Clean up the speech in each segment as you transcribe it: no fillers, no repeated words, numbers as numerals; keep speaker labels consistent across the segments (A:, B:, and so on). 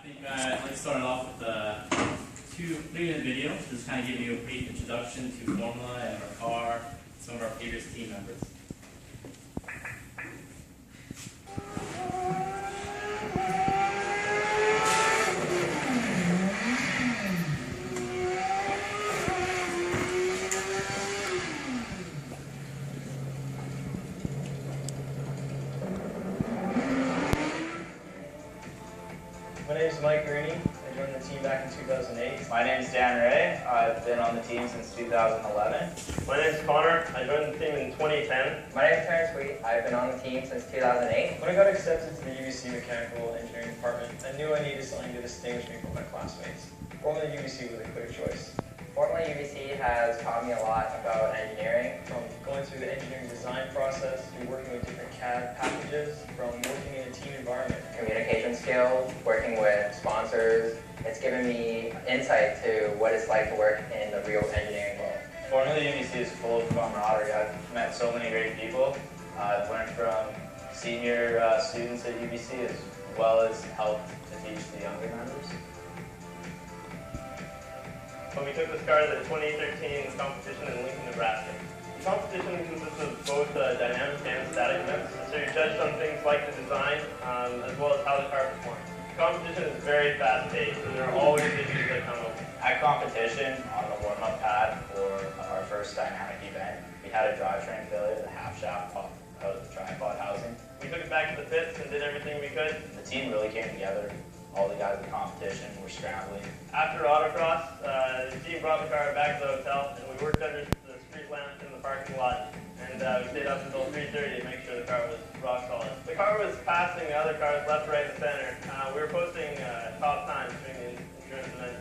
A: think I'd like to start off with a 3-minute video. Just kind of give you a brief introduction to Formula and our car, some of our previous team members.
B: My name is Mike Rooney. I joined the team back in 2008.
C: My name is Dan Ray. I've been on the team since 2011.
D: My name is Connor. I joined the team in 2010.
E: My name is Terrence Wheat. I've been on the team since 2008.
B: When I got accepted to the UBC Mechanical Engineering Department, I knew I needed something to distinguish me from my classmates. Formula UBC was a clear choice.
E: Formula UBC has taught me a lot about engineering.
B: From going through the engineering design process, to working with different CAD packages, from working in a team environment.
E: Communication skills, working with sponsors. It's given me insight to what it's like to work in the real engineering world.
C: Formula UBC is full of camaraderie. I've met so many great people. I've learned from senior students at UBC as well as helped to teach the younger members.
D: When we took this car to the 2013 competition in Lincoln, Nebraska. The competition consists of both dynamic and static events, so you're judged on things like the design as well as how the car performs. The competition is very fast-paced, and there are always issues that come up.
C: At competition, on the warm-up pad for our first dynamic event, we had a drivetrain failure. The half shaft popped out of the tripod housing.
D: We took it back to the pits and did everything we could.
C: The team really came together. All the guys in the competition were scrambling.
D: After autocross, the team brought the car back to the hotel, and we worked under the street lamp in the parking lot. And we stayed up until 3:30 to make sure the car was rock solid. The car was passing the other cars left, right, and center. We were posting top times during the endurance event.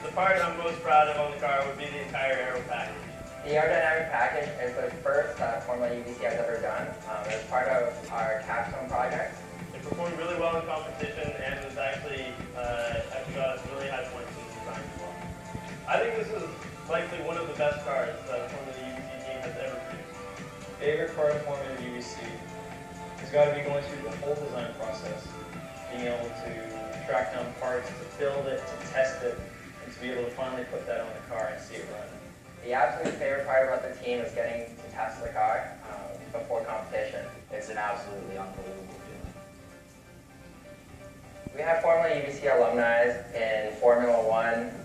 D: The part I'm most proud of on the car would be the entire aero package.
E: The aerodynamic package is the first Formula UBC has ever done. It was part of our capstone project.
D: It performed really well in competition and was actually got us really high points in the design as well. I think this is likely one of the best cars that Formula UBC team has ever produced.
B: Favorite part of Formula UBC has got to be going through the whole design process, being able to track down parts, to build it, to test it, and to be able to finally put that on the car and see it run.
E: The absolute favorite part about the team is getting to test the car before competition.
C: It's an absolutely unbelievable feeling.
E: We have Formula UBC alumni in Formula One,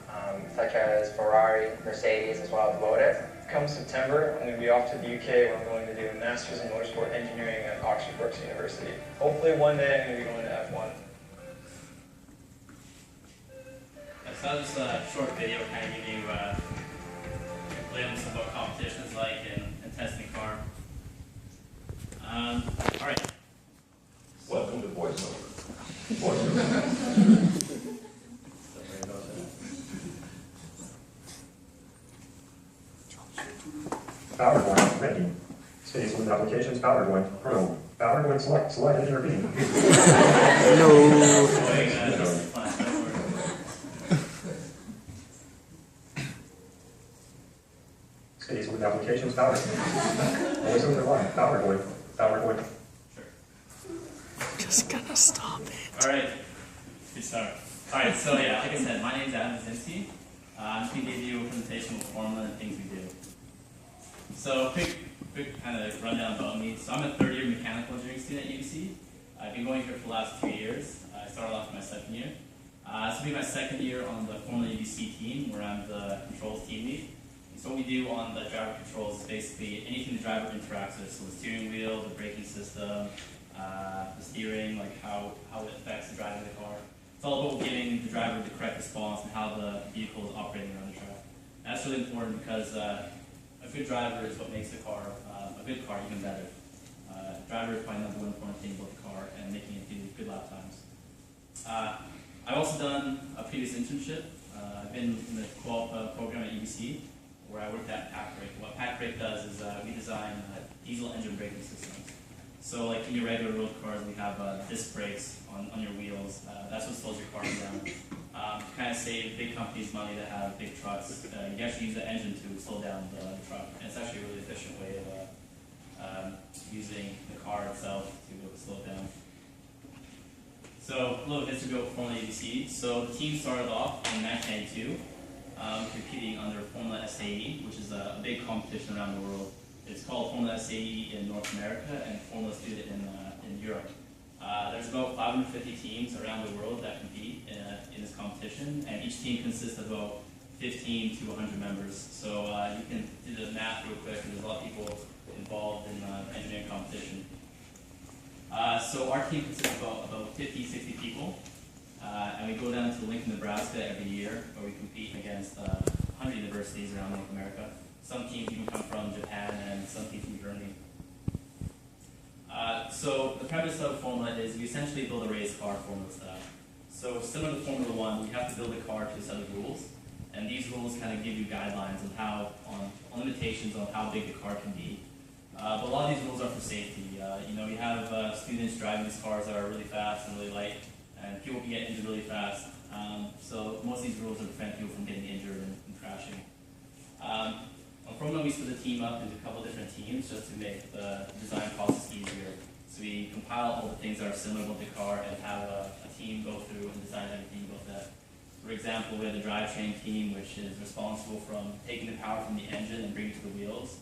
E: such as Ferrari, Mercedes, as well as Lotus.
B: Come September, I'm going to be off to the UK where I'm going to do a Master's in Motorsport Engineering at Oxford Brookes University. Hopefully one day I'm going to be going to F1.
A: So that was just a short video kind of giving you a glimpse of what competition is like and testing the car. All right.
F: Welcome to voiceover. Voiceover. Power going, ready. Space with applications, power going, Chrome. Power going, select, intervene. Space with applications, power. Voice over the line, power going.
A: Sure.
G: Just gonna stop it.
A: All right. Good start. All right. So yeah, like I said, my name's Adam Zinski. I'm just gonna give you a presentation of Formula and things we do. So quick kind of rundown about me. So I'm a third-year mechanical engineering student at UBC. I've been going here for the last 2 years. I started off my second year. This will be my second year on the Formula UBC team, where I'm the controls team lead. So what we do on the driver controls is basically anything the driver interacts with, so the steering wheel, the braking system, the steering, like how it affects the driving of the car. It's all about giving the driver the correct response and how the vehicle is operating around the track. And that's really important because a good driver is what makes the car, a good car, even better. Driver is probably number one important thing about the car and making it do good lap times. I've also done a previous internship. I've been in the co-op program at UBC, where I worked at Pack Brake. What Pack Brake does is we design diesel engine braking systems. So like in your regular road cars, we have disc brakes on your wheels. That's what slows your car down. To kind of save big companies money that have big trucks, you can actually use the engine to slow down the truck. And it's actually a really efficient way of using the car itself to be able to slow it down. So a little history about Formula UBC. So the team started off in 1992, competing under Formula SAE, which is a big competition around the world. It's called Formula SAE in North America and Formula Student in Europe. There's about 550 teams around the world that compete in this competition, and each team consists of about 15 to 100 members. So you can do the math real quick, and there's a lot of people involved in engineering competition. So our team consists of about 50, 60 people, and we go down to Lincoln, Nebraska every year, where we compete against 100 universities around North America. Some teams even come from Japan, and some teams from Germany. So the premise of Formula is you essentially build a race car Formula style. So similar to Formula One, we have to build a car to a set of rules, and these rules kind of give you guidelines on how, on limitations on how big the car can be. But a lot of these rules are for safety. You have students driving these cars that are really fast and really light, and people can get injured really fast. So most of these rules are to prevent people from getting injured and crashing. On Formula, we split the team up into a couple different teams just to make the design process easier. So we compile all the things that are similar with the car and have a team go through and design everything about that. For example, we have the drivetrain team, which is responsible from taking the power from the engine and bringing it to the wheels.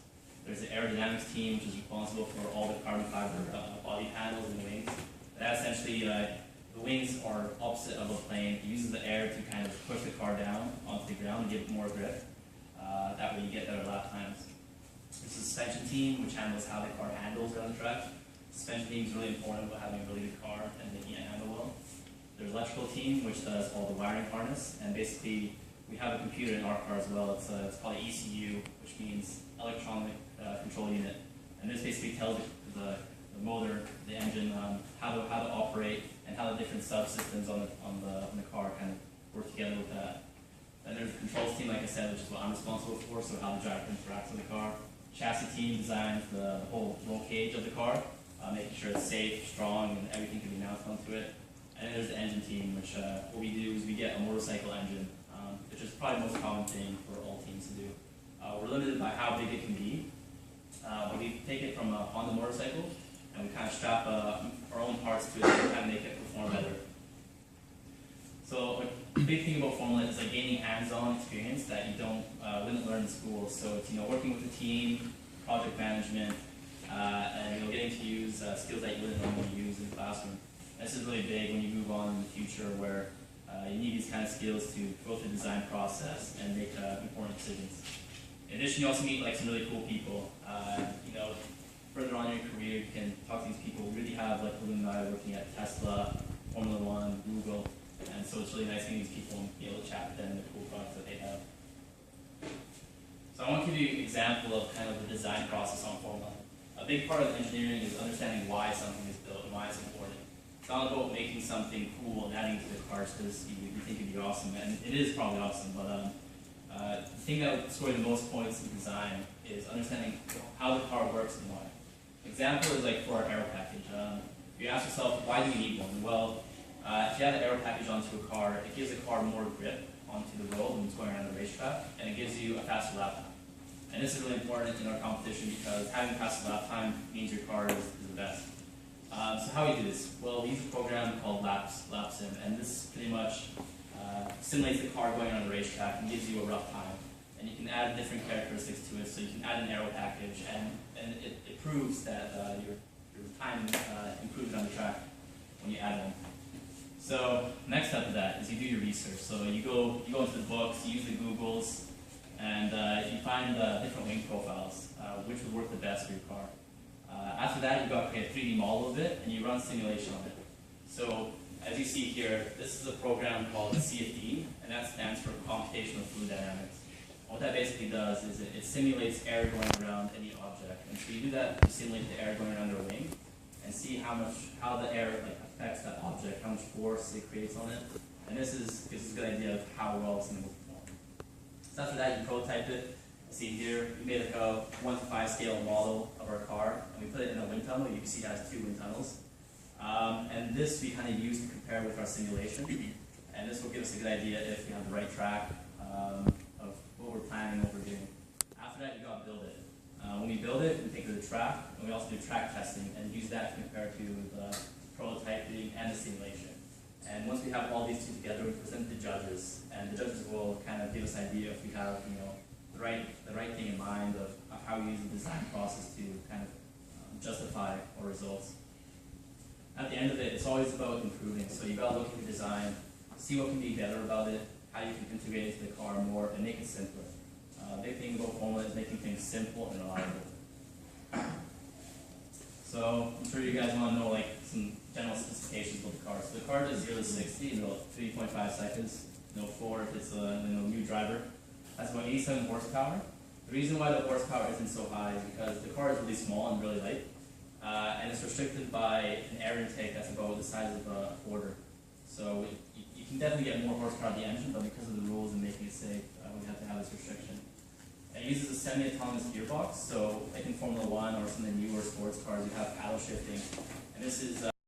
A: There's the aerodynamics team, which is responsible for all the carbon fiber body panels and wings. That essentially, the wings are opposite of a plane. It uses the air to kind of push the car down onto the ground and give it more grip. That way you get better lap times. There's the suspension team, which handles how the car handles around the track. Suspension team is really important about having a really good car and making it handle well. There's electrical team, which does all the wiring harness, and basically we have a computer in our car as well. It's called ECU, which means electronic control unit, and this basically tells the motor, the engine, how to operate and how the different subsystems on the car kind of work together with that. Then there's the controls team, like I said, which is what I'm responsible for, so how the driver interacts with the car. Chassis team designs the whole roll cage of the car, making sure it's safe, strong, and everything can be mounted onto it. And then there's the engine team, which what we do is we get a motorcycle engine, which is probably the most common thing for all teams to do. We're limited by how big it can be, but we take it from on the motorcycle, and we kind of strap our own parts to it to kind of make it perform better. So a big thing about Formula is like gaining hands-on experience that you wouldn't learn in school. So it's working with the team, project management, and getting to use skills that you wouldn't normally use in the classroom. This is really big when you move on in the future, where you need these kind of skills to go through the design process and make important decisions. In addition, you also meet like some really cool people. Further on in your career, you can talk to these people. We really have like alumni working at Tesla, Formula One, Google, and so it's really nice meeting these people and be able to chat with them and the cool products that they have. So I want to give you an example of kind of the design process on Formula. A big part of engineering is understanding why something is built and why it's important. It's not about making something cool and adding to the cars because you think it'd be awesome, and it is probably awesome, but the thing that would score the most points in design is understanding how the car works and why. Example is like for our aero package. If you ask yourself, why do you need one? Well, if you have an aero package onto a car, it gives the car more grip onto the road when it's going around the racetrack, and it gives you a faster lap time. And this is really important in our competition because having faster lap time means your car is the best. So how we do this? Well, we use a program called LapSim, and this pretty much simulates the car going around the racetrack and gives you a rough time. And you can add different characteristics to it, so you can add an aero package, and it proves that your time improves on the track when you add one. So next step of that is you do your research. So you go into the books, you use the Googles, and you find different wing profiles, which would work the best for your car. After that, you've got to create a 3D model of it, and you run simulation on it. So as you see here, this is a program called CFD, and that stands for Computational Fluid Dynamics. What that basically does is it simulates air going around any object. And so you do that to simulate the air going around their wing and see how the air affects that object, how much force it creates on it. And this gives us a good idea of how well it's going to perform. So after that, you prototype it. See here, we made like a 1 to 5 scale model of our car, and we put it in a wind tunnel. You can see it has 2 wind tunnels. And this we kind of use to compare with our simulation. And this will give us a good idea if we have the right track of what we're planning, what we're doing. After that, you got to build it. When we build it, we take it to the track, and we also do track testing and use that to compare to the prototyping and the simulation. And once we have all these two together, we present to the judges, and the judges will kind of give us an idea if we have, the right thing in mind of how we use the design process to kind of justify our results. At the end of it, it's always about improving. So you gotta look at the design, see what can be better about it, how you can integrate it into the car more, and make it simpler. Big thing about Formula is making things simple and reliable. So I'm sure you guys want to know like some general specifications of the car. So the car does 0 to 60 in about 3.5 seconds. For if it's a new driver. That's about 87 horsepower. The reason why the horsepower isn't so high is because the car is really small and really light, and it's restricted by an air intake that's about the size of a quarter. So you can definitely get more horsepower in the engine, but because of the rules and making it safe, we have to have this restriction. It uses a semi-autonomous gearbox, so like in Formula 1 or some of the newer sports cars, you have paddle shifting, and this is